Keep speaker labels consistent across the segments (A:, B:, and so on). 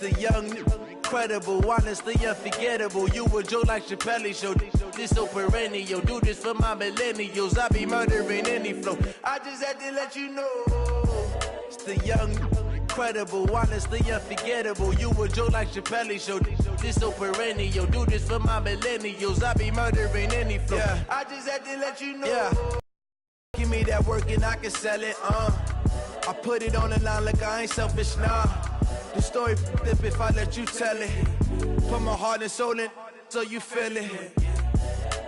A: the young, incredible, honestly unforgettable. You a Joe like Chappelle show. This so perennial. Do this for my millennials. I be murdering any flow. I just had to let you know. It's the young, incredible, honestly unforgettable. You a Joe like Chappelle show. This so perennial. Do this for my millennials. I be murdering any flow. Yeah. I just had to let you know. Yeah. Give me that work and I can sell it. I put it on the line like I ain't selfish, nah. The story flip if I let you tell it. Put my heart and soul in so you feel it.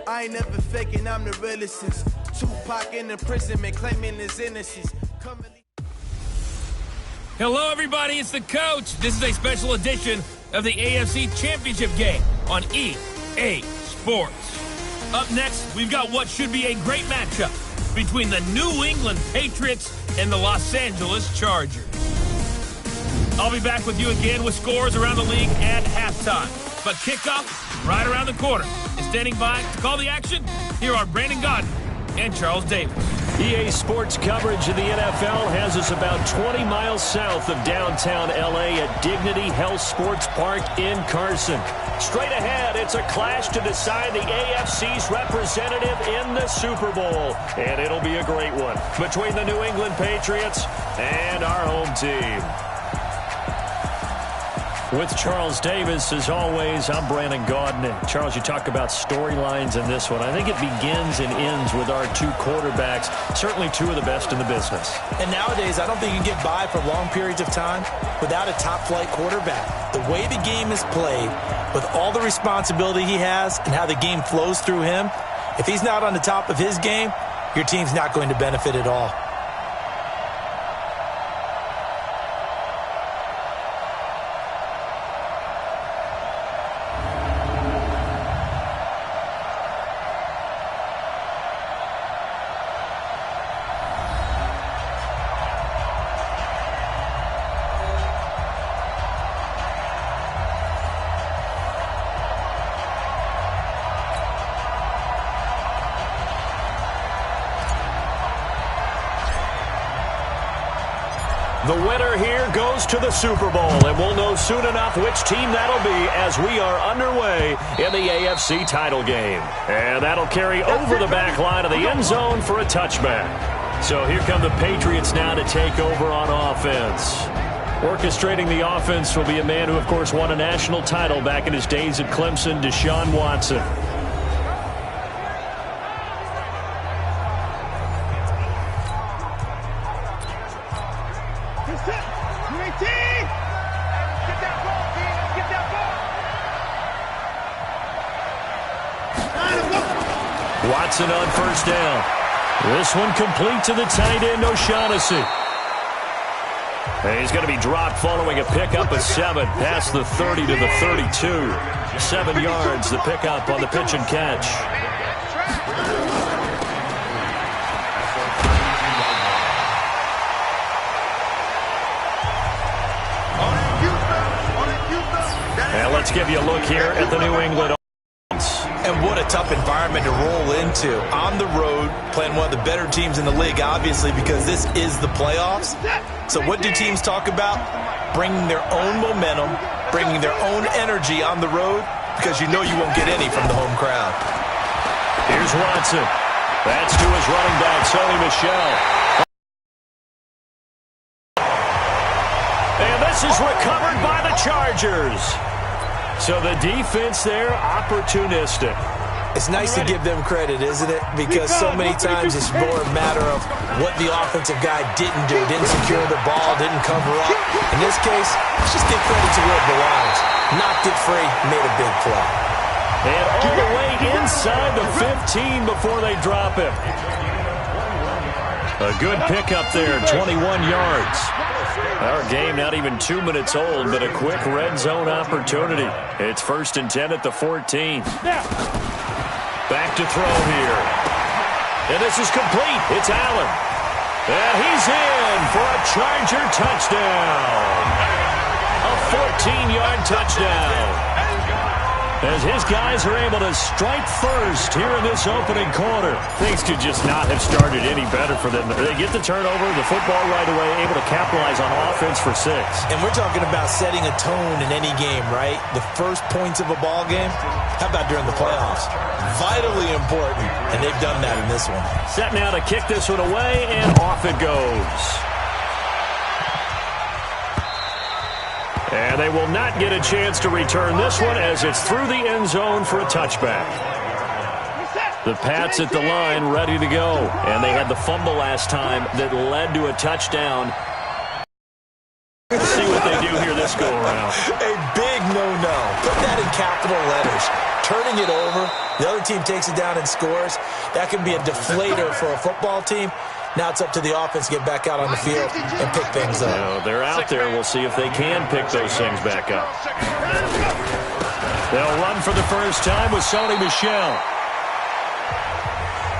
A: I ain't never faking, I'm the realest since Tupac in imprisonment claiming his innocence.
B: Hello everybody, it's the coach. This is a special edition of the AFC Championship game on EA Sports. Up next, we've got what should be a great matchup between the New England Patriots and the Los Angeles Chargers. I'll be back with you again with scores around the league at halftime. But kickoff right around the corner. And standing by to call the action, here are Brandon Gaudin and Charles Davis.
C: EA Sports coverage of the NFL has us about 20 miles south of downtown L.A. at Dignity Health Sports Park in Carson. Straight ahead, it's a clash to decide the AFC's representative in the Super Bowl. And it'll be a great one between the New England Patriots and our home team. With Charles Davis, as always, I'm Brandon Gaudin. And Charles, you talk about storylines in this one. I think it begins and ends with our two quarterbacks, certainly two of the best in the business.
D: And nowadays, I don't think you can get by for long periods of time without a top-flight quarterback. The way the game is played, with all the responsibility he has and how the game flows through him, if he's not on the top of his game, your team's not going to benefit at all.
C: The winner here goes to the Super Bowl, and we'll know soon enough which team that'll be as we are underway in the AFC title game. And that'll carry over the back line of the end zone for a touchback. So here come the Patriots now to take over on offense. Orchestrating the offense will be a man who, of course, won a national title back in his days at Clemson, Deshaun Watson. Watson on first down. This one complete to the tight end, O'Shaughnessy. And he's going to be dropped following a pickup of 7 past the 30 to the 32. 7 yards, the pickup on the pitch and catch. And let's give you a look here at the New England offense.
D: And what a tough environment to roll into. On the road, playing one of the better teams in the league, obviously, because this is the playoffs. So what do teams talk about? Bringing their own momentum, bringing their own energy on the road, because you know you won't get any from the home crowd.
C: Here's Watson. That's to his running back, Sony Michel. And this is recovered by the Chargers. So the defense there, opportunistic.
D: It's nice to give them credit, isn't it? Because so many times it's more a matter of what the offensive guy didn't do. Didn't secure the ball, didn't cover up. In this case, let's just give credit to where it belongs. Knocked it free, made a big play.
C: And all the way inside the 15 before they drop him. A good pickup there, 21 yards. Our game not even 2 minutes old, but a quick red zone opportunity. It's 1st and 10 at the 14. Back to throw here. And this is complete. It's Allen. And he's in for a Charger touchdown. A 14-yard touchdown. as his guys are able to strike first here in this opening quarter. Things could just not have started any better for them. They get the turnover, the football right away, able to capitalize on offense for 6.
D: And we're talking about setting a tone in any game, right? The first points of a ball game, how about during the playoffs? Vitally important, and they've done that in this one.
C: Set now to kick this one away, and off it goes. And they will not get a chance to return this one as it's through the end zone for a touchback. The Pats at the line ready to go. And they had the fumble last time that led to a touchdown. Let's see what they do here this go-around.
D: A big no-no. Put that in capital letters. Turning it over, the other team takes it down and scores. That can be a deflator for a football team. Now it's up to the offense to get back out on the field and pick things up.
C: No, they're out there. We'll see if they can pick those things back up. They'll run for the first time with Sony Michel.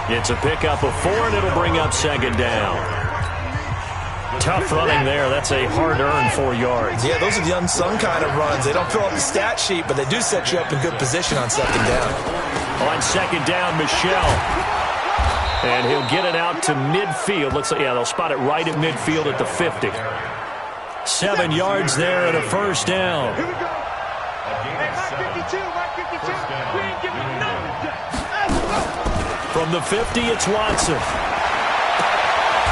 C: It's a pickup of 4, and it'll bring up second down. Tough running there. That's a hard-earned 4 yards.
D: Yeah, those are the unsung kind of runs. They don't fill up the stat sheet, but they do set you up in good position on second down.
C: On second down, Michel. And he'll get it out to midfield. Looks like, yeah, they'll spot it right at midfield at the 50. 7 yards there and a first down.
E: Here we go. Hey, Mark 52, Mark 52. We ain't giving nothing.
C: From the 50, it's Watson.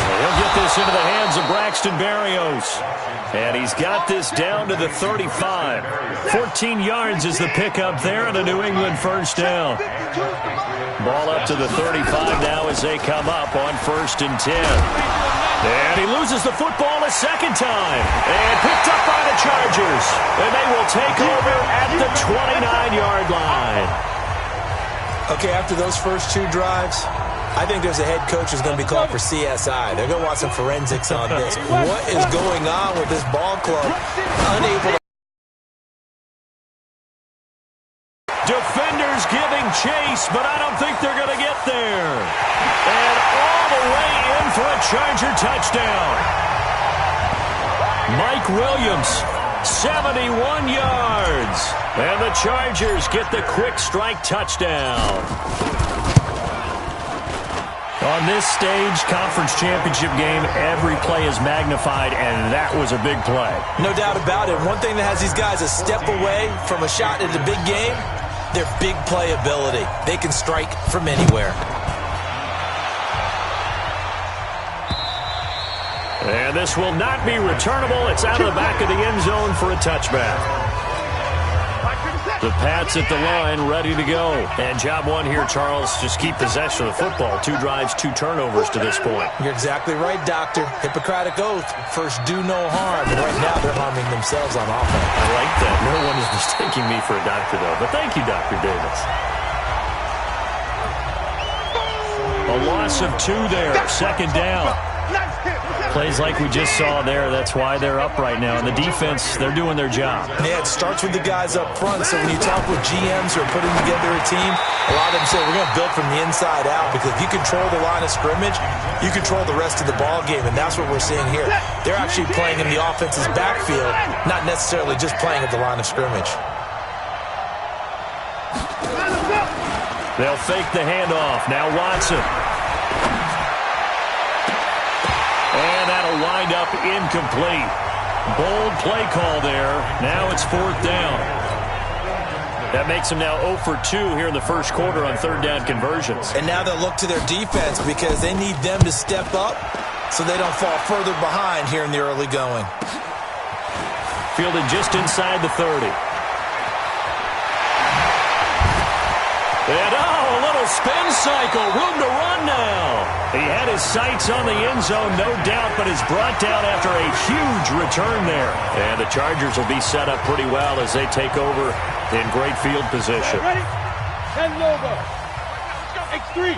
C: He'll get this into the hands of Braxton Berrios. And he's got this down to the 35. 14 yards is the pickup there and a New England first down. Ball up to the 35 now as they come up on 1st and 10. And he loses the football a second time. And picked up by the Chargers. And they will take over at the 29-yard line.
D: Okay, after those first 2 drives, I think there's a head coach who's going to be called for CSI. They're going to want some forensics on this. What is going on with this ball club? Unable to...
C: Defenders giving chase, but I don't think they're going to get there. And all the way in for a Charger touchdown. Mike Williams, 71 yards. And the Chargers get the quick strike touchdown. On this stage, conference championship game, every play is magnified, and that was a big play.
D: No doubt about it. One thing that has these guys a step away from a shot at the big game, their big play ability. They can strike from anywhere.
C: And this will not be returnable. It's out of the back of the end zone for a touchback. The Pats at the line ready to go. And job one here, Charles, just keep possession of the football. 2 drives, 2 turnovers to this point.
D: You're exactly right, Doctor. Hippocratic oath. First, do no harm. And right now, they're harming themselves on offense.
C: I like that. No one is mistaking me for a doctor, though. But thank you, Dr. Davis. A loss of 2 there. Second down. Plays like we just saw there. That's why they're up right now. And the defense, they're doing their job.
D: Yeah, it starts with the guys up front. So when you talk with GMs who are putting together a team, a lot of them say, we're going to build from the inside out. Because if you control the line of scrimmage, you control the rest of the ball game. And that's what we're seeing here. They're actually playing in the offense's backfield, not necessarily just playing at the line of scrimmage.
C: They'll fake the handoff. Now Watson. And that'll wind up incomplete. Bold play call there. Now it's 4th down. That makes them now 0 for 2 here in the first quarter on 3rd down conversions.
D: And now they'll look to their defense because they need them to step up so they don't fall further behind here in the early going.
C: Fielded just inside the 30. And a little spin cycle. Room to run now. He had his sights on the end zone, no doubt, but is brought down after a huge return there. And the Chargers will be set up pretty well as they take over in great field position.
E: Ready? 10 over. X3.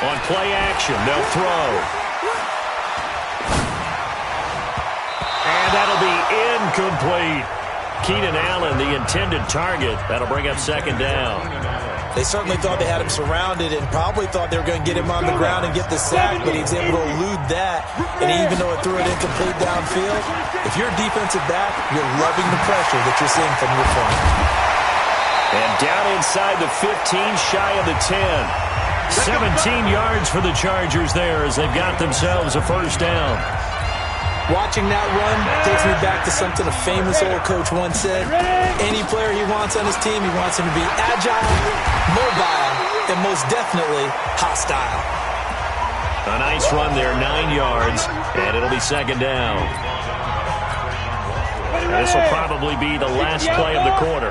C: On play action, they'll throw. And that'll be incomplete. Keenan Allen, the intended target. That'll bring up second down.
D: They certainly thought they had him surrounded and probably thought they were going to get him on the ground and get the sack, but he was able to elude that. And even though it threw it incomplete downfield, if you're a defensive back, you're loving the pressure that you're seeing from your front.
C: And down inside the 15, shy of the 10. 17 yards for the Chargers there as they've got themselves a first down.
D: Watching that run takes me back to something a famous old coach once said. Any player he wants on his team, he wants him to be agile, mobile, and most definitely hostile.
C: A nice run there, 9 yards, and it'll be second down. This will probably be the last play of the quarter.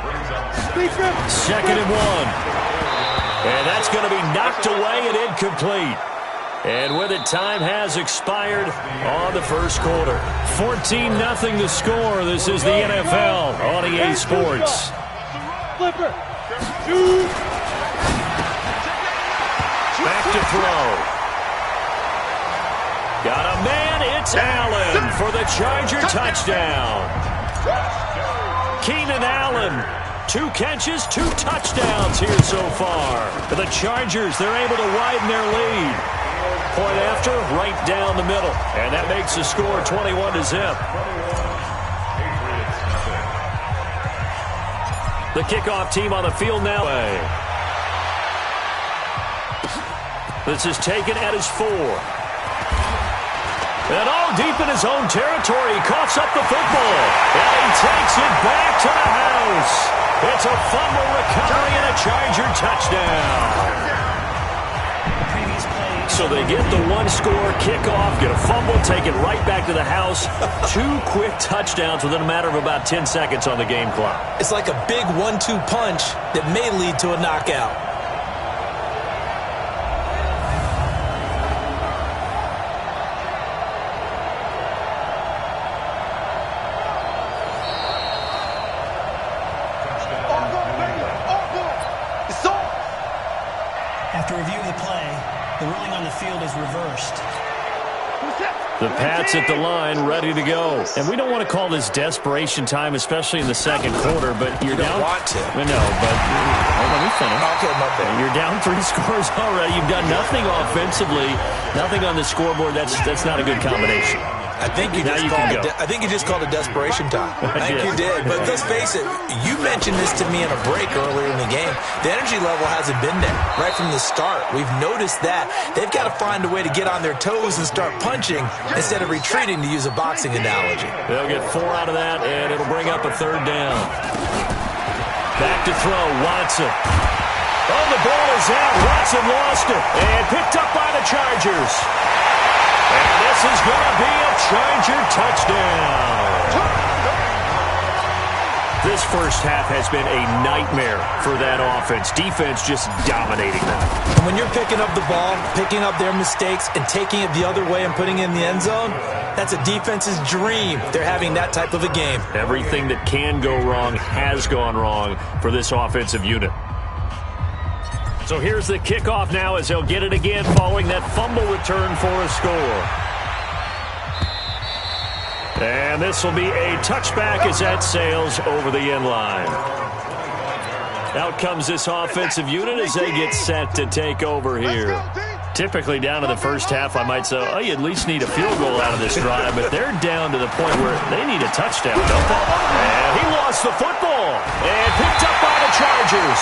C: Second and 1. And that's going to be knocked away and incomplete. And with it, time has expired on the first quarter. 14-0 the score. This is the NFL on EA Sports. Back to throw. Got a man. It's Allen for the Charger touchdown. Keenan Allen. 2 catches, 2 touchdowns here so far. For the Chargers, they're able to widen their lead. Point after, right down the middle. And that makes the score 21-0. The kickoff team on the field now. This is taken at his 4. And all deep in his own territory, he coughs up the football. And he takes it back to the house. It's a fumble recovery and a Charger touchdown. So they get the 1-score kickoff, get a fumble, take it right back to the house. 2 quick touchdowns within a matter of about 10 seconds on the game clock.
D: It's like a big 1-2 punch that may lead to a knockout.
F: After review of the play, the ruling on the field is reversed.
C: The Pats at the line, ready to go. And we don't want to call this desperation time, especially in the second quarter, but you're down.
D: You don't want to.
C: No, but let me finish.
D: Okay, my bad.
C: You're down 3 scores already. You've done nothing offensively, nothing on the scoreboard. That's not a good combination.
D: I think you just called it desperation time. I think you did. But let's face it, you mentioned this to me in a break earlier in the game. The energy level hasn't been there right from the start. We've noticed that. They've got to find a way to get on their toes and start punching instead of retreating, to use a boxing analogy.
C: They'll get 4 out of that, and it'll bring up a third down. Back to throw, Watson. Oh, the ball is out. Watson lost it, and picked up by the Chargers. And this is going to be a Charger touchdown. This first half has been a nightmare for that offense. Defense just dominating them.
D: And when you're picking up the ball, picking up their mistakes, and taking it the other way and putting it in the end zone, that's a defense's dream. They're having that type of a game.
C: Everything that can go wrong has gone wrong for this offensive unit. So here's the kickoff now as they'll get it again following that fumble return for a score. And this will be a touchback as that sails over the end line. Out comes this offensive unit as they get set to take over here. Typically down to the first half, I might say, oh, you at least need a field goal out of this drive, but they're down to the point where they need a touchdown, don't they? And he lost the football and picked up by the Chargers.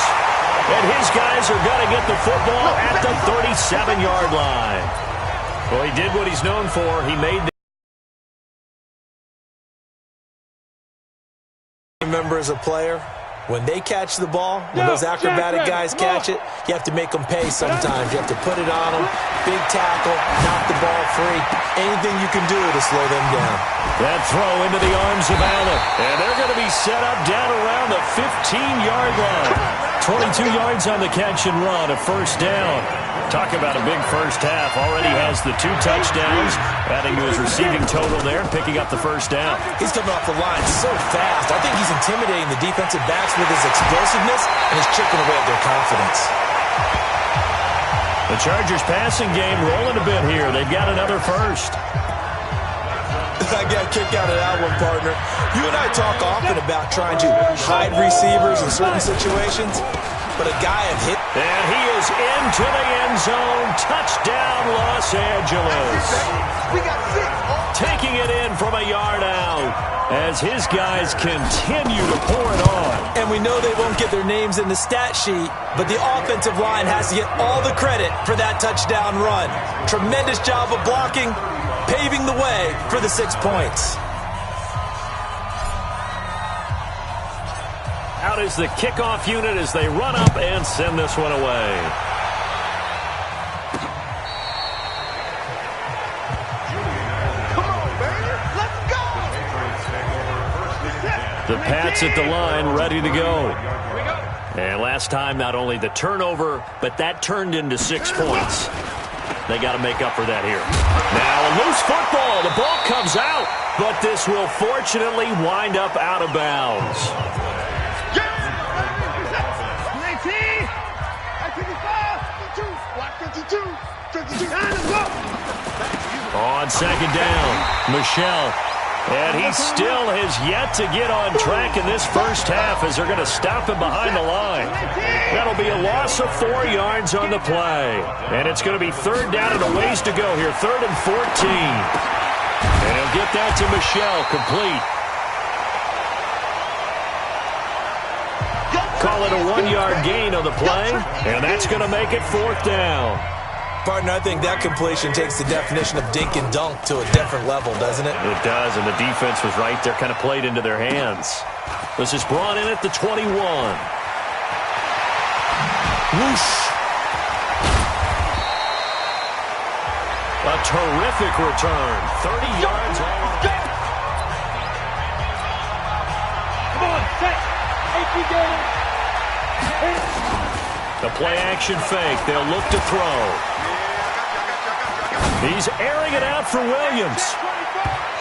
C: And his guys are going to get the football at the 37-yard line. Well, he did what he's known for. He made the
D: remember as a player, when they catch the ball, when those acrobatic guys catch it, you have to make them pay sometimes. You have to put it on them, big tackle, knock the ball free. Anything you can do to slow them down.
C: That throw into the arms of Allen. And they're going to be set up down around the 15-yard line. 22 yards on the catch and run, a first down. Talk about a big first half. Already has the 2 touchdowns, adding to his receiving total there, picking up the first down.
D: He's coming off the line so fast. I think he's intimidating the defensive backs with his explosiveness, and he's chipping away at their confidence.
C: The Chargers passing game rolling a bit here. They've got another first.
D: I got a kick out of that one, partner. You and I talk often about trying to hide receivers in certain situations. but a guy of hit.
C: And he is into the end zone. Touchdown, Los Angeles.
E: We got 6.
C: Taking it in from a yard out as his guys continue to pour it on.
D: And we know they won't get their names in the stat sheet, but the offensive line has to get all the credit for that touchdown run. Tremendous job of blocking, paving the way for the 6 points.
C: Out is the kickoff unit as they run up and send this one away.
E: Come on, baby. Let's go.
C: The Pats at the line, ready to go. And last time, not only the turnover, but that turned into 6 points. They got to make up for that here. Now a loose football. The ball comes out, but this will fortunately wind up out of bounds. On second down, Michel. And he still has yet to get on track in this first half as they're going to stop him behind the line. That'll be a loss of 4 yards on the play. And it's going to be third down and a ways to go here, 3rd and 14. And he'll get that to Michel, complete. Call it a 1-yard gain on the play, and that's going to make it 4th down.
D: Partner, I think that completion takes the definition of dink and dunk to a different level, doesn't it?
C: It does, and the defense was right there, kind of played into their hands. This is brought in at the 21. Whoosh. A terrific return. 30 yards all around.
E: Come on, set.
C: The play-action fake. They'll look to throw. He's airing it out for Williams.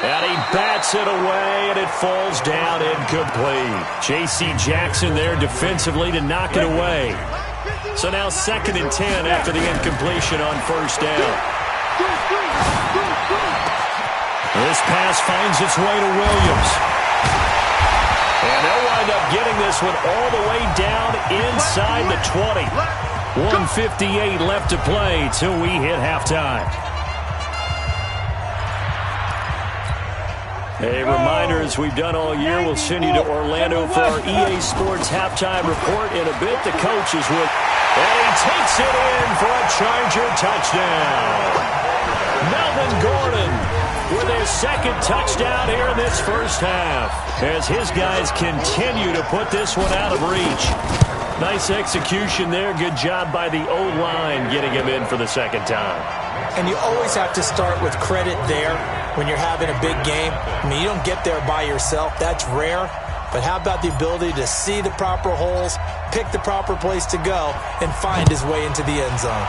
C: And he bats it away, and it falls down incomplete. J.C. Jackson there defensively to knock it away. So now 2nd and 10 after the incompletion on first down. This pass finds its way to Williams. And they'll wind up getting this one all the way down inside the 20. 1:58 left to play till we hit halftime. A reminder, as we've done all year, we'll send you to Orlando for our EA Sports halftime report in a bit. The coach is with, and he takes it in for a Charger touchdown. Melvin Gordon with his 2nd touchdown here in this first half, as his guys continue to put this one out of reach. Nice execution there. Good job by the O-line getting him in for the 2nd time.
D: And you always have to start with credit there when you're having a big game. I mean, you don't get there by yourself. That's rare. But how about the ability to see the proper holes, pick the proper place to go, and find his way into the end zone?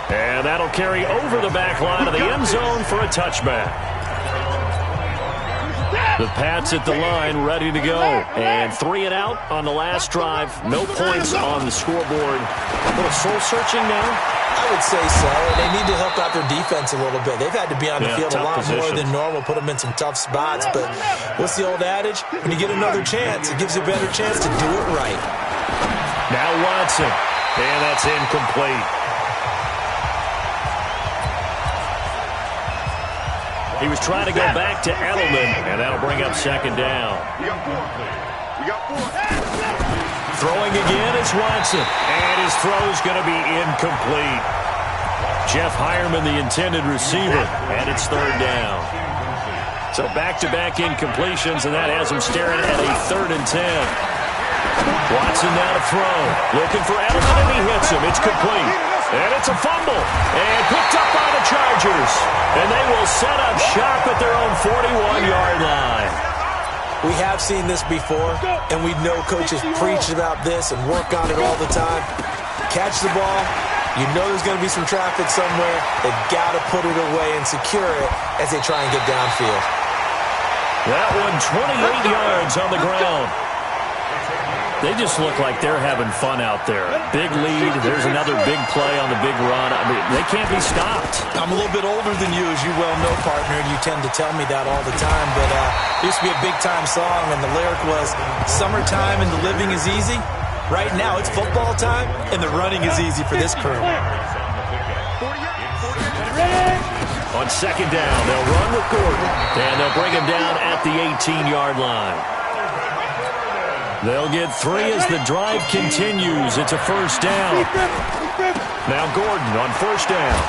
C: And that'll carry over the back line of the end zone for a touchback. The Pats at the line, ready to go. And 3 and out on the last drive. No points on the scoreboard. A little soul-searching now?
D: I would say so. They need to help out their defense a little bit. They've had to be on the field a lot more than normal, put them in some tough spots. But what's the old adage? When you get another chance, it gives you a better chance to do it right.
C: Now Watson. And that's incomplete. He was trying to go back to Edelman, and that'll bring up 2nd down.
E: We got 4.
C: Throwing again is Watson, and his throw's going to be incomplete. Jeff Hireman, the intended receiver, and it's 3rd down. So back-to-back incompletions, and that has him staring at a 3rd and 10. Watson now to throw. Looking for Edelman, and he hits him. It's complete. And it's a fumble. And picked up by the Chargers. And they will set up shop at their own 41-yard line.
D: We have seen this before, and we know coaches preach about this and work on it all the time. Catch the ball. You know there's going to be some traffic somewhere. They've got to put it away and secure it as they try and get downfield.
C: That one 28 yards on the ground. They just look like they're having fun out there. Big lead. There's another big play on the big run. I mean, they can't be stopped.
D: I'm a little bit older than you, as you well know, partner, and you tend to tell me that all the time. But it used to be a big-time song, and the lyric was, summertime and the living is easy. Right now, it's football time, and the running is easy for this crew.
C: On second down, they'll run with Gordon, and they'll bring him down at the 18-yard line. They'll get 3 as the drive continues. It's a first down. Now Gordon on first down.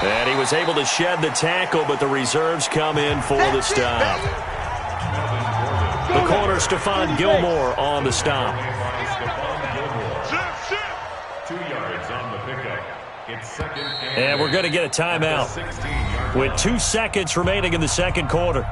C: And he was able to shed the tackle, but the reserves come in for the stop. The corner, Stephon Gilmore, on the stop.
E: 2 yards on the pickup. It's second
C: And we're going to get a timeout with 2 seconds remaining in the second quarter.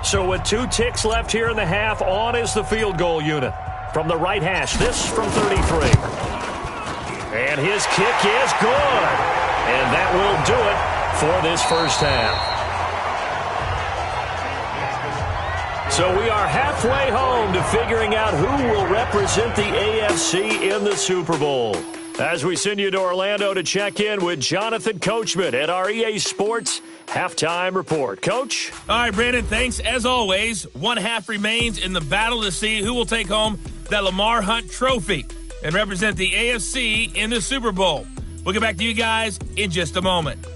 C: So with 2 ticks left here in the half, on is the field goal unit. From the right hash, this from 33. And his kick is good. And that will do it for this first half. So we are halfway home to figuring out who will represent the AFC in the Super Bowl. As we send you to Orlando to check in with Jonathan Coachman at our EA Sports Halftime Report. Coach?
B: All right, Brandon, thanks. As always, 1 half remains in the battle to see who will take home that Lamar Hunt trophy and represent the AFC in the Super Bowl. We'll get back to you guys in just a moment.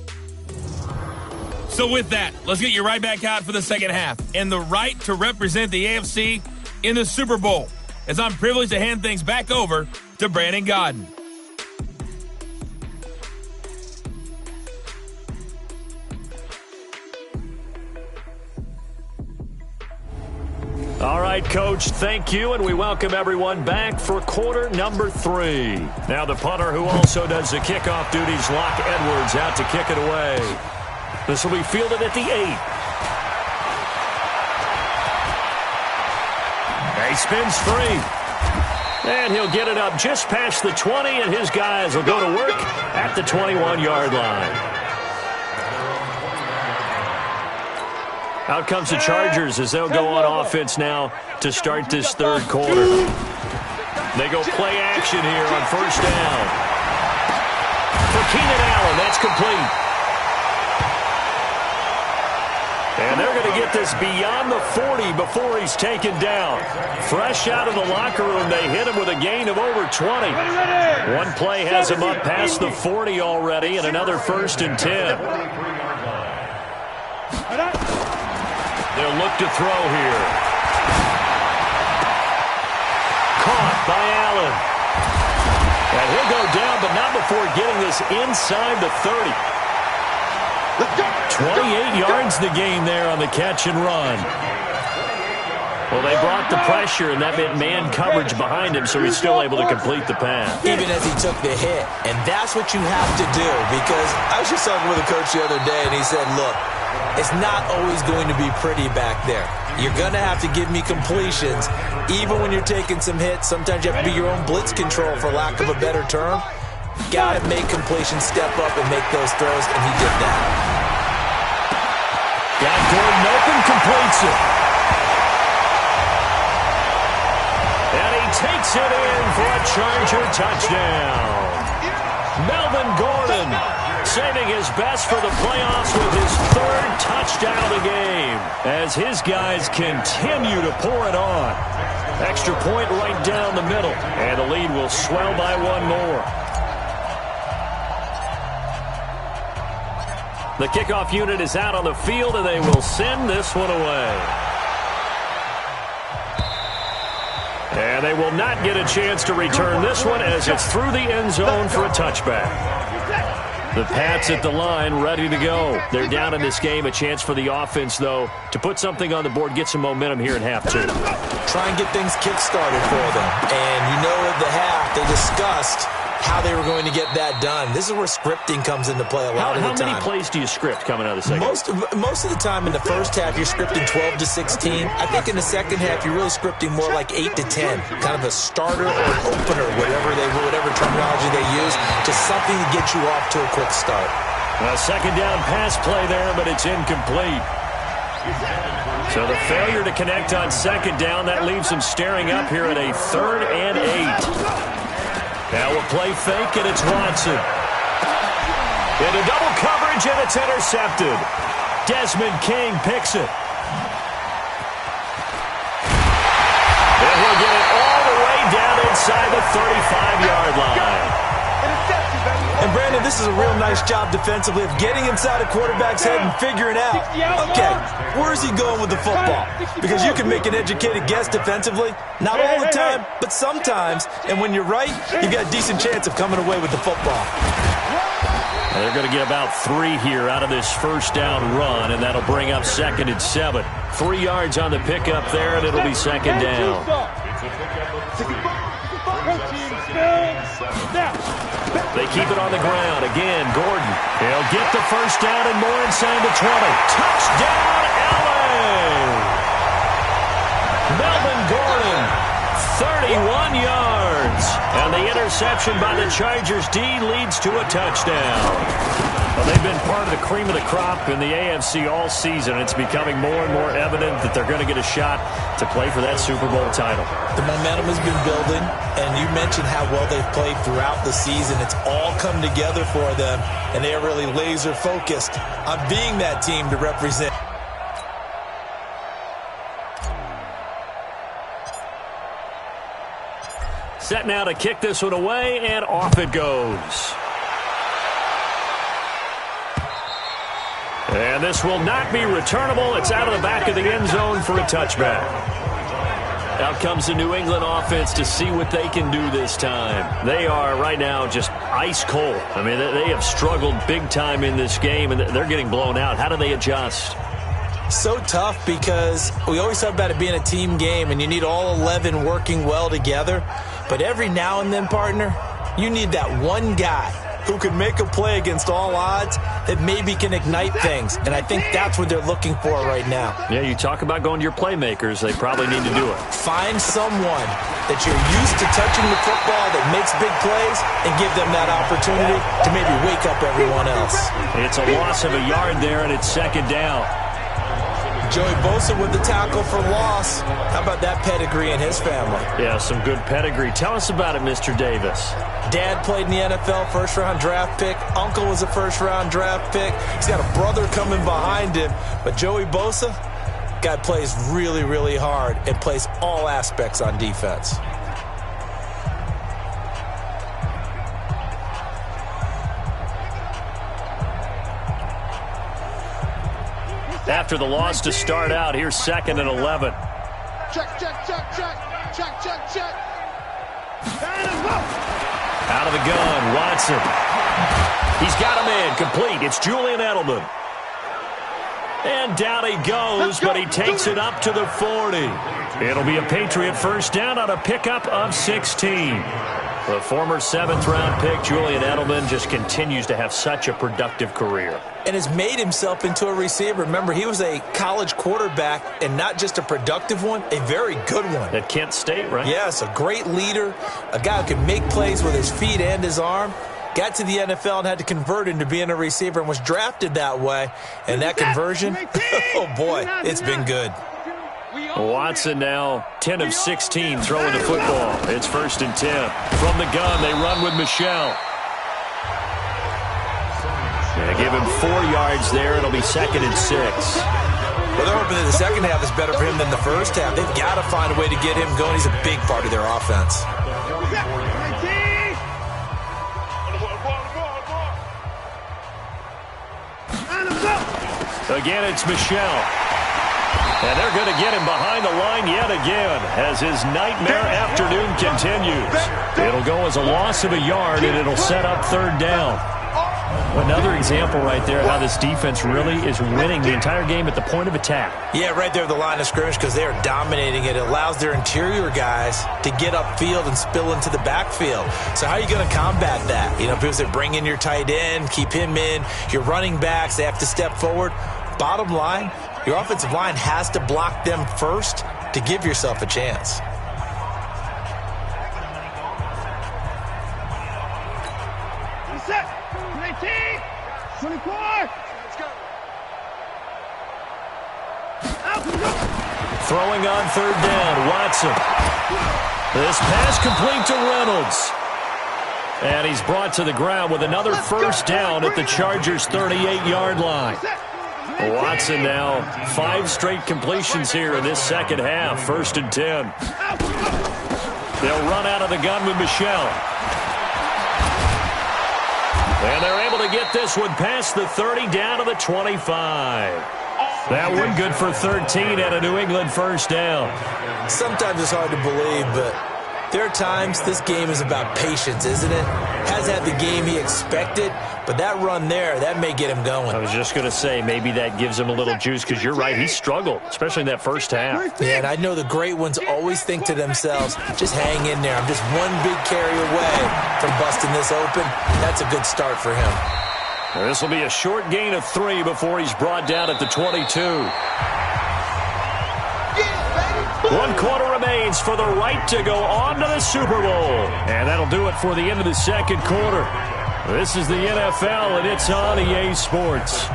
B: So with that, let's get you right back out for the second half and the right to represent the AFC in the Super Bowl, as I'm privileged to hand things back over to Brandon Gaudin.
C: All right, Coach, thank you, and we welcome everyone back for quarter number 3. Now the punter who also does the kickoff duties, Locke Edwards, out to kick it away. This will be fielded at the 8. He spins free. And he'll get it up just past the 20, and his guys will go to work at the 21-yard line. Out comes the Chargers as they'll go on offense now to start this third quarter. They go play action here on first down. For Keenan Allen, that's complete. And they're going to get this beyond the 40 before he's taken down. Fresh out of the locker room, they hit him with a gain of over 20. One play has him up past the 40 already, and another 1st and 10. They'll look to throw here. Caught by Allen. And he'll go down, but not before getting this inside the 30. 28 yards the gain there on the catch and run. Well, they brought the pressure, and that meant man coverage behind him, so he's still able to complete the pass.
D: Even as he took the hit. And that's what you have to do, because I was just talking with a coach the other day, and he said, look, it's not always going to be pretty back there. You're going to have to give me completions. Even when you're taking some hits, sometimes you have to be your own blitz control, for lack of a better term. Got to make completions, step up, and make those throws, and he did that.
C: Got Gordon open, completes it. And he takes it in for a Charger touchdown. Melvin Gordon saving his best for the playoffs with his 3rd touchdown of the game as his guys continue to pour it on. Extra point right down the middle, and the lead will swell by 1 more. The kickoff unit is out on the field, and they will send this one away. And they will not get a chance to return this one as it's through the end zone for a touchback. The Pats at the line, ready to go. They're down in this game. A chance for the offense, though, to put something on the board, get some momentum here in half 2.
D: Try and get things kick-started for them. And you know at the half, they discussed how they were going to get that done. This is where scripting comes into play a lot of the time.
C: How many plays do you script coming out of the second?
D: Most of the time in the first half, you're scripting 12 to 16. I think in the second half, you're really scripting more like 8 to 10, kind of a starter or an opener, whatever terminology they use, just something to get you off to a quick start.
C: A second down pass play there, but it's incomplete. So the failure to connect on second down, that leaves them staring up here at a 3rd and 8. Now a play fake, and it's Watson. Into double coverage, and it's intercepted. Desmond King picks it. And he'll get it all the way down inside the 35-yard line.
D: And, Brandon, this is a real nice job defensively of getting inside a quarterback's head and figuring out, okay, where's he going with the football? Because you can make an educated guess defensively. Not all the time, but sometimes. And when you're right, you've got a decent chance of coming away with the football.
C: They're going to get about 3 here out of this first down run, and that'll bring up 2nd and 7. 3 yards on the pickup there, and it'll be 2nd down. They keep it on the ground. Again, Gordon. He'll get the first down and more inside the 20. Touchdown, LA! Melvin Gordon, 31 yards. And the interception by the Chargers D leads to a touchdown. Well, they've been part of the cream of the crop in the AFC all season. And it's becoming more and more evident that they're going to get a shot to play for that Super Bowl title.
D: The momentum has been building, and you mentioned how well they've played throughout the season. It's all come together for them, and they are really laser-focused on being that team to represent.
C: Set now to kick this one away, and off it goes. And this will not be returnable. It's out of the back of the end zone for a touchback. Out comes the New England offense to see what they can do this time. They are right now just ice cold. I mean, they have struggled big time in this game, and they're getting blown out. How do they adjust?
D: So tough because we always talk about it being a team game, and you need all 11 working well together. But every now and then, partner, you need that one guy who can make a play against all odds that maybe can ignite things. And I think that's what they're looking for right now.
C: Yeah, you talk about going to your playmakers. They probably need to do it.
D: Find someone that you're used to touching the football that makes big plays and give them that opportunity to maybe wake up everyone else.
C: It's a loss of a yard there, and it's 2nd down.
D: Joey Bosa with the tackle for loss. How about that pedigree in his family?
C: Yeah, some good pedigree. Tell us about it, Mr. Davis.
D: Dad played in the NFL, first-round draft pick. Uncle was a first-round draft pick. He's got a brother coming behind him. But Joey Bosa, guy plays really, really hard and plays all aspects on defense.
C: After the loss to start out, here's 2nd and 11.
E: Check.
C: Out of the gun, Watson. He's got him in, complete. It's Julian Edelman. And down he goes, but he takes it up to the 40. It'll be a Patriot first down on a pickup of 16. The former 7th-round pick, Julian Edelman, just continues to have such a productive career.
D: And has made himself into a receiver. Remember, he was a college quarterback, and not just a productive one, a very good one.
C: At Kent State, right?
D: Yes, a great leader, a guy who can make plays with his feet and his arm. Got to the NFL and had to convert into being a receiver and was drafted that way. And that conversion, oh boy, it's been good.
C: Watson now 10 of 16 throwing the football. It's 1st and 10. From the gun, they run with Michel. They give him 4 yards there. It'll be 2nd and 6.
D: Well, they're hoping that the second half is better for him than the first half. They've got to find a way to get him going. He's a big part of their offense.
C: Again, it's Michel. And they're going to get him behind the line yet again as his nightmare afternoon continues. It'll go as a loss of a yard, and it'll set up 3rd down. Another example right there how this defense really is winning the entire game at the point of attack.
D: Yeah, right there at the line of scrimmage because they are dominating it. It allows their interior guys to get upfield and spill into the backfield. So how are you going to combat that? You know, people say bring in your tight end, keep him in. Your running backs, they have to step forward. Bottom line, your offensive line has to block them first to give yourself a chance.
E: Set. 19. 24. Let's go.
C: Throwing on third down, Watson. This pass complete to Reynolds. And he's brought to the ground with another first down at the Chargers' 38-yard line. Watson now 5 straight completions here in this second half. 1st and 10. They'll run out of the gun with Michelle. And they're able to get this one past the 30 down to the 25. That one good for 13 and a New England first down.
D: Sometimes it's hard to believe, but there are times this game is about patience, isn't it? Hasn't had the game he expected, but that run there, that may get him going.
C: I was just going to say, maybe that gives him a little juice because you're right, he struggled, especially in that first half.
D: Yeah, and I know the great ones always think to themselves, just hang in there. I'm just one big carry away from busting this open. That's a good start for him.
C: This will be a short gain of 3 before he's brought down at the 22. 1 quarter remains for the right to go on to the Super Bowl. And that'll do it for the end of the second quarter. This is the NFL, and it's on EA Sports.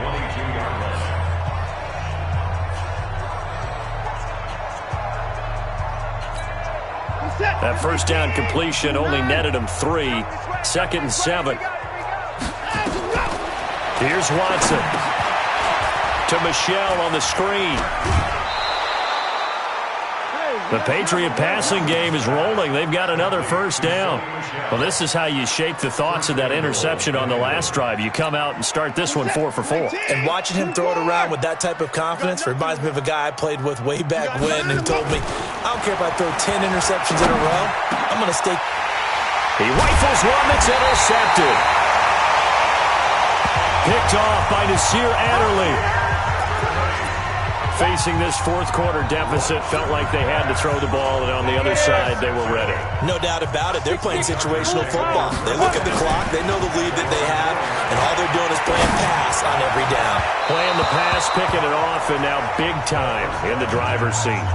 C: That first down completion only netted him 3. 2nd and 7. Here's Watson. To Michelle on the screen. The Patriot passing game is rolling. They've got another first down. Well, this is how you shape the thoughts of that interception on the last drive. You come out and start this one 4 for 4.
D: And watching him throw it around with that type of confidence reminds me of a guy I played with way back when who told me, I don't care if I throw 10 interceptions in a row, I'm going to stay.
C: He rifles one that's intercepted. Picked off by Nasir Adderley. Facing this fourth quarter deficit, felt like they had to throw the ball, and on the other side, they were ready.
D: No doubt about it. They're playing situational football. They look at the clock. They know the lead that they have, and all they're doing is playing pass on every down.
C: Playing the pass, picking it off, and now big time in the driver's seat.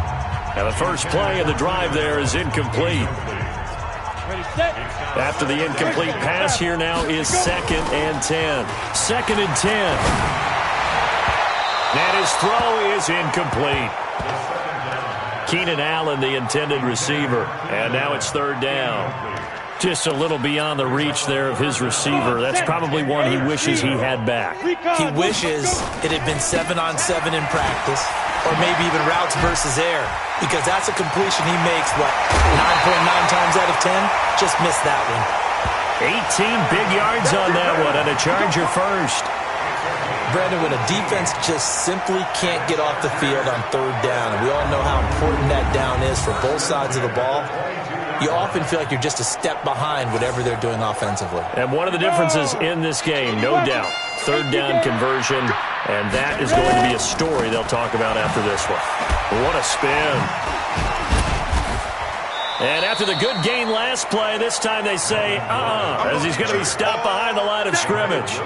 C: Now the first play of the drive there is incomplete. After the incomplete pass, here now is 2nd and 10. 2nd and 10. And his throw is incomplete. Keenan Allen, the intended receiver. And now it's 3rd down. Just a little beyond the reach there of his receiver. That's probably one he wishes he had back.
D: He wishes it had been 7-on-7 in practice, or maybe even routes versus air, because that's a completion he makes, 9.9 times out of 10? Just missed that one.
C: 18 big yards on that one, and a Charger first.
D: Brandon, when a defense just simply can't get off the field on 3rd down, and we all know how important that down is for both sides of the ball, you often feel like you're just a step behind whatever they're doing offensively.
C: And one of the differences in this game, no doubt, 3rd down conversion, and that is going to be a story they'll talk about after this one. What a spin. And after the good gain last play, this time they say, as he's going to be stopped behind the line of scrimmage.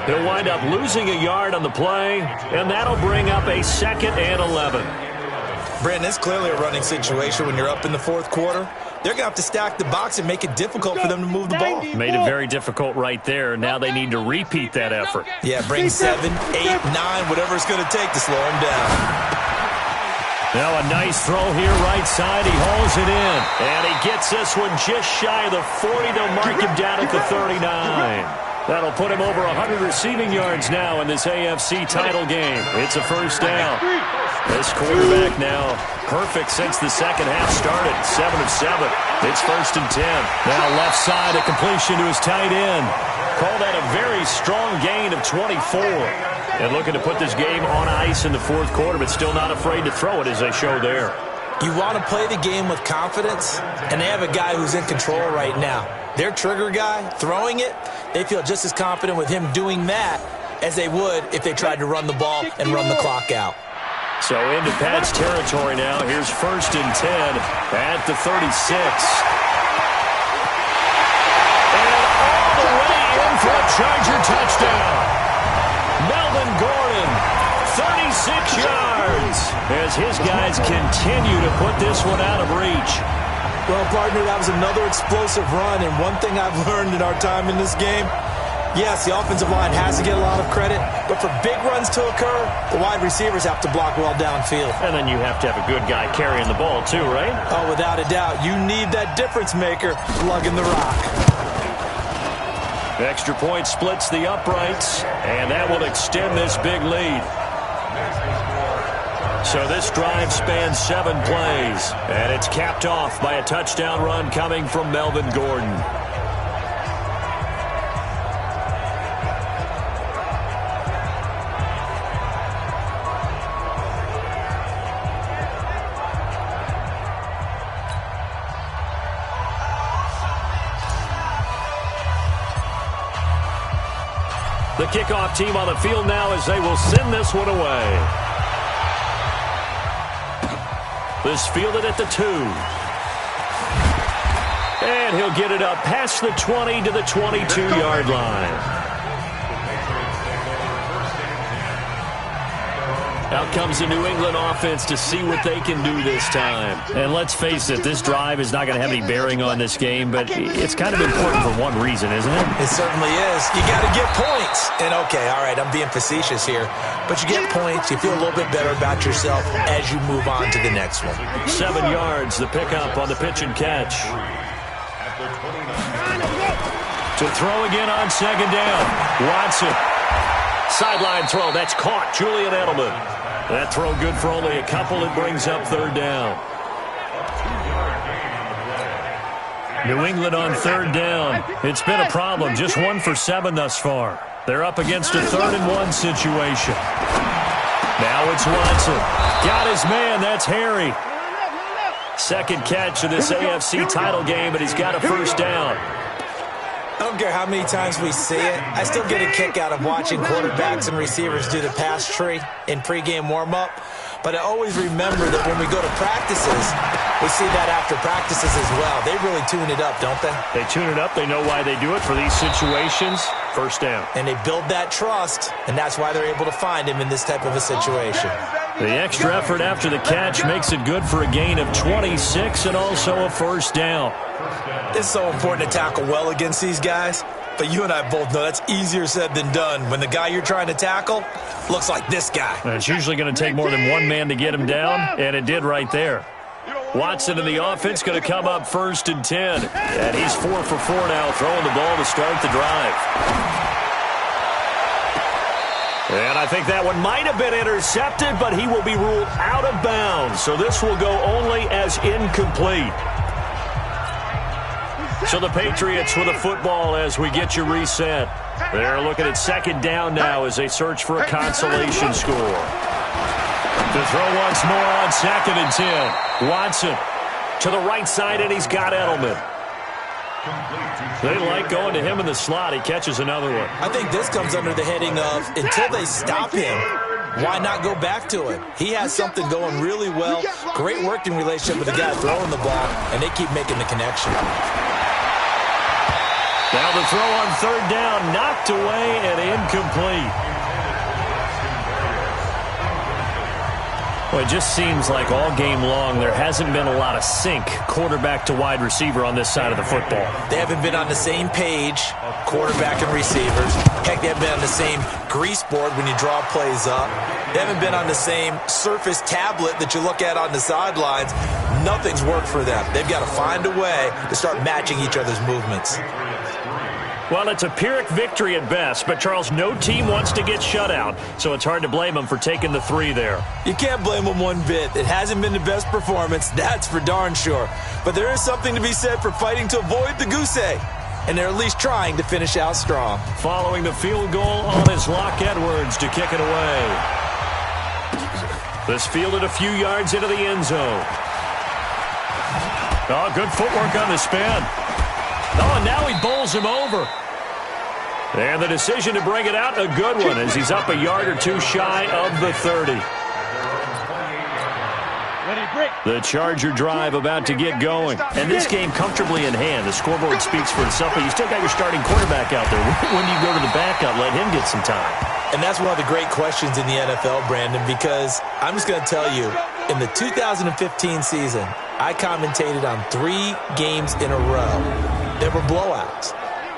C: He'll wind up losing a yard on the play, and that'll bring up a 2nd and 11.
D: Brandon, it's clearly a running situation when you're up in the 4th quarter. They're going to have to stack the box and make it difficult for them to move the ball.
C: Made it very difficult right there. Now they need to repeat that effort.
D: Yeah, bring 7, 8, 9, whatever it's going to take to slow him down.
C: Now a nice throw here right side. He hauls it in. And he gets this one just shy of the 40. They'll mark him down at the 39. That'll put him over 100 receiving yards now in this AFC title game. It's a first down. This quarterback now perfect since the second half started. 7 of 7. It's 1st and 10. Now left side, a completion to his tight end. Call that a very strong gain of 24. And looking to put this game on ice in the 4th quarter, but still not afraid to throw it as they show there.
D: You want to play the game with confidence, and they have a guy who's in control right now. Their trigger guy, throwing it, they feel just as confident with him doing that as they would if they tried to run the ball and run the clock out.
C: So into Pat's territory now. Here's 1st and 10 at the 36. And all the way in for a Charger touchdown. Melvin Gordon, 36 yards, as his guys continue to put this one out of reach.
D: Well, partner, that was another explosive run, and one thing I've learned in our time in this game, yes, the offensive line has to get a lot of credit, but for big runs to occur, the wide receivers have to block well downfield.
C: And then you have to have a good guy carrying the ball too, right?
D: Oh, without a doubt. You need that difference maker lugging the rock.
C: Extra point splits the uprights, and that will extend this big lead. So this drive spans 7 plays, and it's capped off by a touchdown run coming from Melvin Gordon. The kickoff team on the field now as they will send this one away. This fielded at the 2. And he'll get it up past the 20 to the 22-yard line. Out comes the New England offense to see what they can do this time.
B: And let's face it, this drive is not going to have any bearing on this game, but it's kind of important for one reason, isn't it?
D: It certainly is. You got to get points. And, okay, all right, I'm being facetious here. But you get points, you feel a little bit better about yourself as you move on to the next one.
C: 7 yards, the pickup on the pitch and catch. To throw again on 2nd down. Watson. Sideline throw. That's caught. Julian Edelman. That throw good for only a couple. It brings up 3rd down.
B: New England on 3rd down. It's been a problem. Just 1 for 7 thus far. They're up against a 3rd and 1 situation. Now it's Watson. Got his man. That's Harry. Second catch of this AFC title game, and he's got a 1st down.
D: I don't care how many times we see it. I still get a kick out of watching quarterbacks and receivers do the pass tree in pregame warm-up. But I always remember that when we go to practices, we see that after practices as well. They really tune it up, don't they?
C: They tune it up. They know why they do it for these situations. 1st down.
D: And they build that trust, and that's why they're able to find him in this type of a situation.
C: The extra effort after the catch makes it good for a gain of 26 and also a 1st down.
D: It's so important to tackle well against these guys, but you and I both know that's easier said than done when the guy you're trying to tackle looks like this guy.
C: And it's usually going to take more than one man to get him down, and it did right there. Watson and the offense going to come up 1st and 10, and he's 4 for 4 now, throwing the ball to start the drive. And I think that one might have been intercepted, but he will be ruled out of bounds, so this will go only as incomplete. So the Patriots with a football as we get you reset. They're looking at 2nd down now as they search for a consolation score. To throw once more on 2nd and 10. Watson to the right side, and he's got Edelman. They like going to him in the slot. He catches another one.
D: I think this comes under the heading of until they stop him, why not go back to him? He has something going really well. Great working relationship with the guy throwing the ball, and they keep making the connection.
C: Now the throw on 3rd down, knocked away and incomplete.
B: Well, it just seems like all game long there hasn't been a lot of sync quarterback to wide receiver on this side of the football.
D: They haven't been on the same page, quarterback and receivers. Heck, they haven't been on the same grease board when you draw plays up. They haven't been on the same surface tablet that you look at on the sidelines. Nothing's worked for them. They've got to find a way to start matching each other's movements.
C: Well, it's a Pyrrhic victory at best, but, Charles, no team wants to get shut out, so it's hard to blame them for taking the 3 there.
D: You can't blame them one bit. It hasn't been the best performance, that's for darn sure. But there is something to be said for fighting to avoid the goose egg, and they're at least trying to finish out strong.
C: Following the field goal on is Locke Edwards to kick it away. This fielded a few yards into the end zone. Oh, good footwork on the spin. Oh, and now he bowls him over. And the decision to bring it out, a good one, as he's up a yard or two shy of the 30. The Charger drive about to get going. And this game comfortably in hand. The scoreboard speaks for itself, but you still got your starting quarterback out there. When do you go to the backup, let him get some time?
D: And that's one of the great questions in the NFL, Brandon, because I'm just going to tell you, in the 2015 season, I commentated on 3 games in a row. There were blowouts.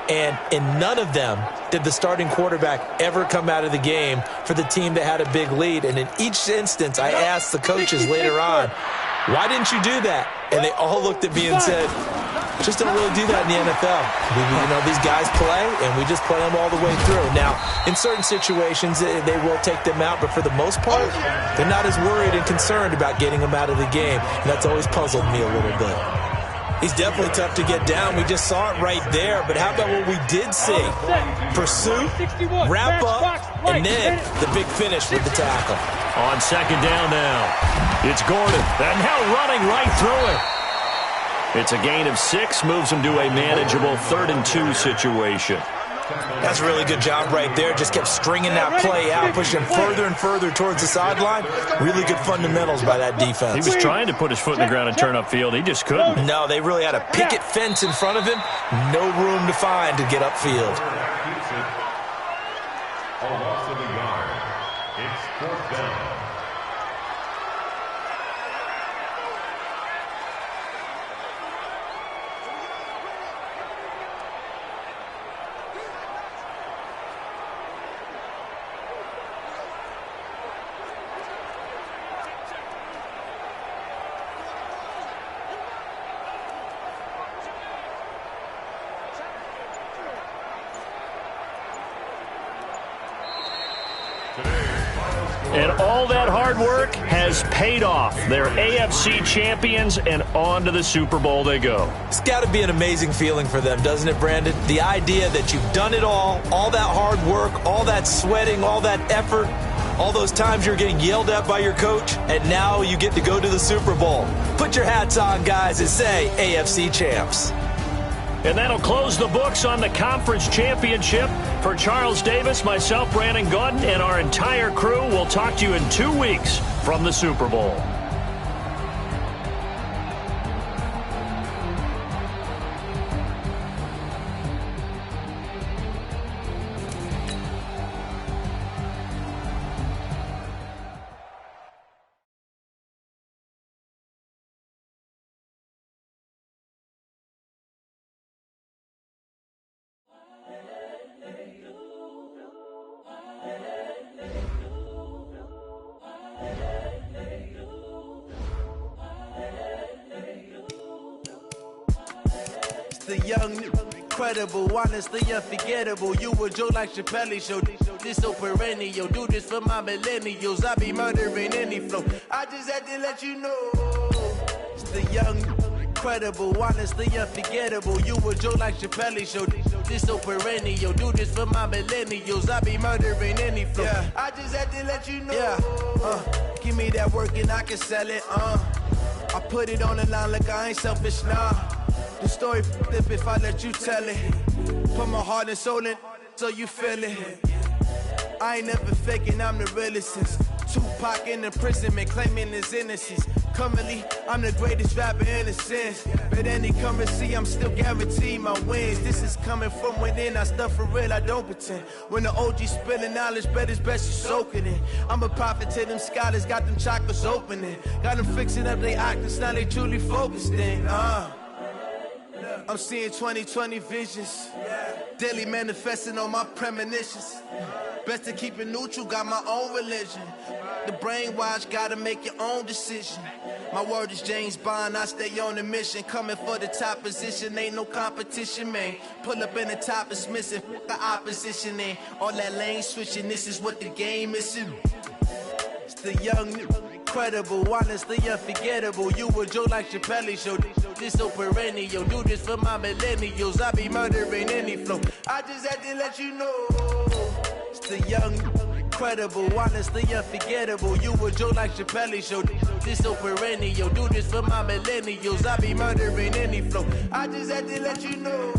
D: And in none of them did the starting quarterback ever come out of the game for the team that had a big lead. And in each instance, I asked the coaches later on, why didn't you do that? And they all looked at me and said, just don't really do that in the NFL. These guys play, and we just play them all the way through. Now, in certain situations, they will take them out, but for the most part, they're not as worried and concerned about getting them out of the game. And that's always puzzled me a little bit. He's definitely tough to get down. We just saw it right there. But how about what we did see? Pursuit, wrap up, and then the big finish with the tackle.
C: On second down now, it's Gordon. And now running right through it. It's a gain of 6, moves him to a manageable 3rd and 2 situation.
D: That's a really good job right there. Just kept stringing that play out, pushing further and further towards the sideline. Really good fundamentals by that defense.
C: He was trying to put his foot in the ground and turn upfield. He just couldn't.
D: No, they really had a picket fence in front of him. No room to find to get upfield.
E: A loss of a yard. It's 4th down.
C: And all that hard work has paid off. They're AFC champions, and on to the Super Bowl they go.
D: It's got to be an amazing feeling for them, doesn't it, Brandon? The idea that you've done it all that hard work, all that sweating, all that effort, all those times you're getting yelled at by your coach, and now you get to go to the Super Bowl. Put your hats on, guys, and say AFC champs.
C: And that'll close the books on the conference championship. For Charles Davis, myself, Brandon Gaudin, and our entire crew, we'll talk to you in 2 weeks from the Super Bowl.
A: The young, incredible, honestly unforgettable. You a Joe like Chappelle show. This so perennial. Do this for my millennials. I be murdering any flow. I just had to let you know. It's the young, incredible, honestly unforgettable. You a Joe like Chappelle show. This so perennial. Do this for my millennials. I be murdering any flow. Yeah. I just had to let you know. Yeah. Give me that work and I can sell it. I put it on the line like I ain't selfish, nah. The story flip if I let you tell it. Put my heart and soul in so you feel it. I ain't never faking, I'm the realest since Tupac in imprisonment, claiming his innocence. Currently, I'm the greatest rapper in a sense. But any currency, I'm still guaranteed my wins. This is coming from within, I stuff for real, I don't pretend. When the OG spilling knowledge, bet it's best you soak it in. I'm a prophet to them scholars, got them chakras opening. Got them fixing up they octaves, now they truly focused in. I'm seeing 2020 visions. Daily manifesting on my premonitions. Best to keep it neutral, got my own religion. The brainwash, gotta make your own decision. My word is James Bond, I stay on a mission. Coming for the top position, ain't no competition, man. Pull up in the top is missing, the opposition in. All that lane switching, this is what the game is. It's the young, incredible, honestly unforgettable. You a Joe like Chappelle show. This so perennial. Do this for my millennials. I be murdering any flow. I just had to let you know. It's the young, incredible, honestly unforgettable. You a Joe like Chappelle show. This so perennial. Do this for my millennials. I be murdering any flow. I just had to let you know.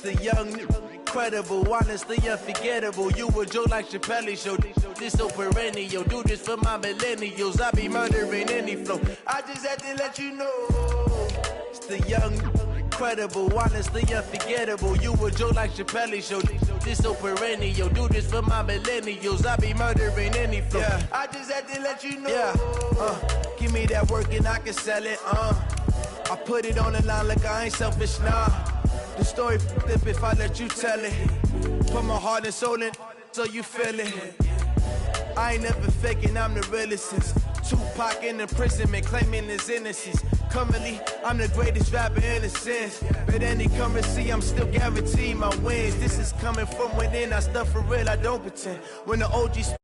A: the young, incredible, honestly unforgettable. You a joke like Chappelle Show. This so perennial. Do this for my millennials. I be murdering any flow. I just had to let you know. It's the young, incredible, honestly unforgettable. You a joke like Chappelle Show. This so perennial. Do this for my millennials. I be murdering any flow. Yeah. I just had to let you know. Yeah. Give me that work and I can sell it. I put it on the line like I ain't selfish, nah. The story flip if I let you tell it. Put my heart and soul in so you feel it. I ain't never faking, I'm the realest since Tupac in imprisonment, claiming his innocence. Currently, I'm the greatest rapper in a sense. But any currency, I'm still guaranteed my wins. This is coming from within, I stuff for real, I don't pretend. When the OGs